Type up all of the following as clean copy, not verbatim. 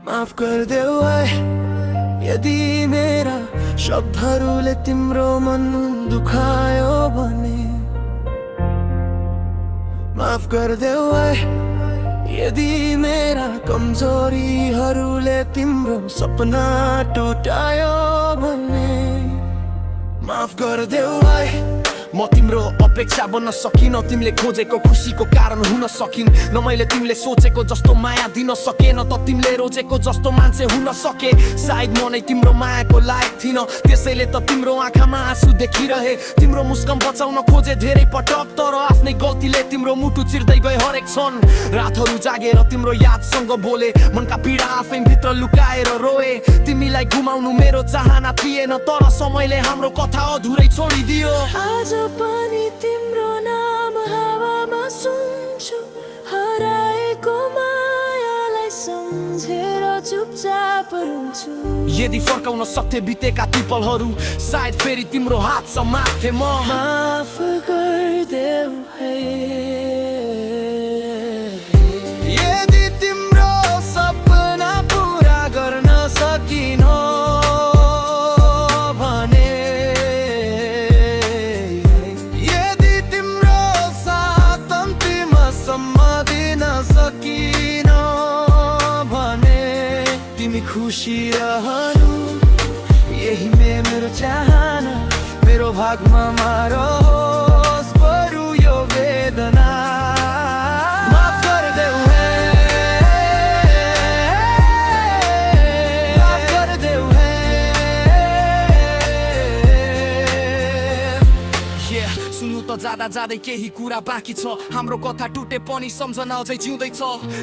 माफ गरिदेऊ है यदि मेरा शब्दहरूले तिम्रो मन दुखायो भने। माफ गरिदेऊ है यदि मेरा कमजोरीहरूले तिम्रो सपना टुटायो भने। माफ गरिदेऊ है म तिम्रो अपेक्षा बन्न सकिन, तिमीले खोजेको खुसीको कारण हुन सकिन। न मैले तिमीले सोचेको जस्तो माया दिन सकेन त तिमीले रोजेको जस्तो मान्छे हुन सके। सायद म नै तिम्रो मायाको लायक थिइन, त्यसैले त तिम्रो आँखामा आँसु देखिरहे। तिम्रो मुस्कान बचाउन खोजे धेरै पटक, तर आफ्नै गल्तीले तिम्रो मुटु चिर्दै गए हरेक क्षण। रातहरू जागेर तिम्रो यादसँग बोले, मनका पीडा आफै भित्र लुकाएर रोए। तिमीलाई गुमाउनु मेरो चाहना थिएन, तर समयले हाम्रो कथा अधुरै छोडिदियो। आज पनि तिम्रो नाम हावामा सुन्छु, हराएको मायालाई सम्झेर चुपचाप रुन्छु। यदि फर्काउन सक्थे बितेका ती पलहरू, सायद फेरि तिम्रो हात समात्थे म। माफ गरिदेऊ है यदि तिम्रो सपना पुरा गर्न सकिन भने। यदि तिम्रो साथ अन्तिमसम्म दिन सकिन भने। तिमी खुसी रहनु यही मेरो चाहना, मेरो भागमा मारोस् बरु यो वेदना। माफ गरिदेऊ है, माफ गरिदेऊ है। सुन्नु त जाँदा जाँदै केही कुरा बाँकी छ, हाम्रो कथा टुटे पनि सम्झना अझै जिउँदैछ।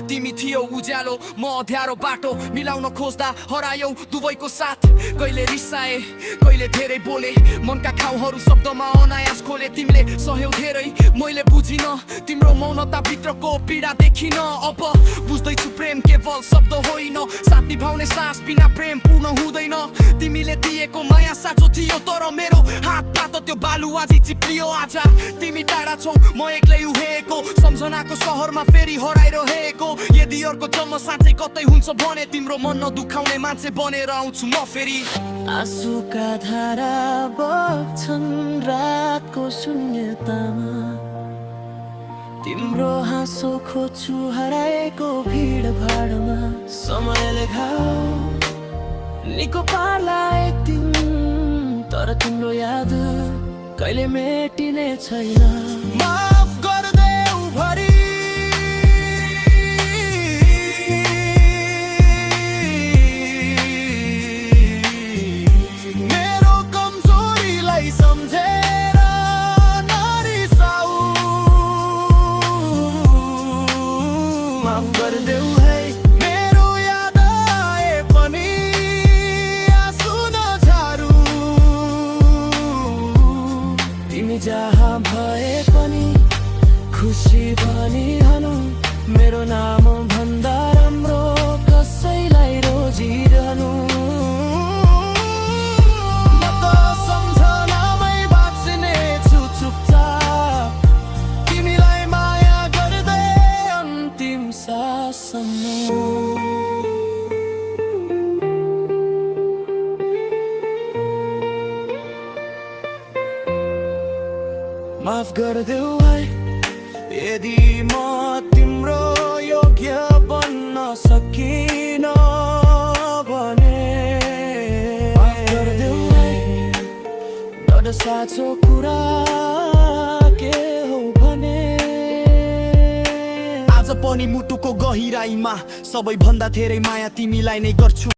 तिमी थियौ उज्यालो, म अँध्यारो, बाटो मिलाउन खोज्दा हरायौ दुवैको साथ। कहिले रिसाए कहिले धेरै बोले, मनका खाउहरू शब्दमा अनायास खोले। तिमीले सहयौ धेरै मैले बुझिन, तिम्रो मौनता भित्रको पीडा देखिन। अब बुझ्दैछु प्रेम केवल शब्द होइन, साथ निभाउने सास बिना प्रेम पूर्ण हुँदैन। तिमीले दिएको माया साँचो थियो, तर मेरो हातबाट त्यो बालु आजै चिप्लियो। आज तिमी टाढा छौ, म एक्लै उहेको, सम्झनाको सहरमा फेरि हराइरहेको। यदि अर्को जन्म साँच्चै कतै हुन्छ भने, तिम्रो मन नदुखाउने मान्छे बनेर आउँछु म फेरि। आँसुका धारा बग्छन् रातको शून्यतामा, तिम्रो हाँसो खोज्छु हराएको भिड भाडमा। समयले घाउ निको पार्ला एक दिन, तर तिम्रो याद कहिले मेटिने छैन। माफ गरिदेऊ भरि मेरो कमजोरीलाई सम्झेर नरिसाऊ। माफ गरिदेऊ है मेरो याद आए पनि आँसु नझारू। तिमी जहाँ भए पनि खुसी भनिरहनु, मेरो नाम भन्दा राम्रो कसैलाई रोजिरहनु। म त सम्झनामै बाँच्ने छु चुपचाप, तिमीलाई माया गर्दै अन्तिम साससम्म। माफ गरिदेऊ है यदि म तिम्रो योग्य बन्न सकिन भने। माफ गरिदेऊ है डर साँचो कुरा के हो भने। आज पनि मुटुको गहिराइमा सबैभन्दा धेरै माया तिमीलाई नै गर्छु।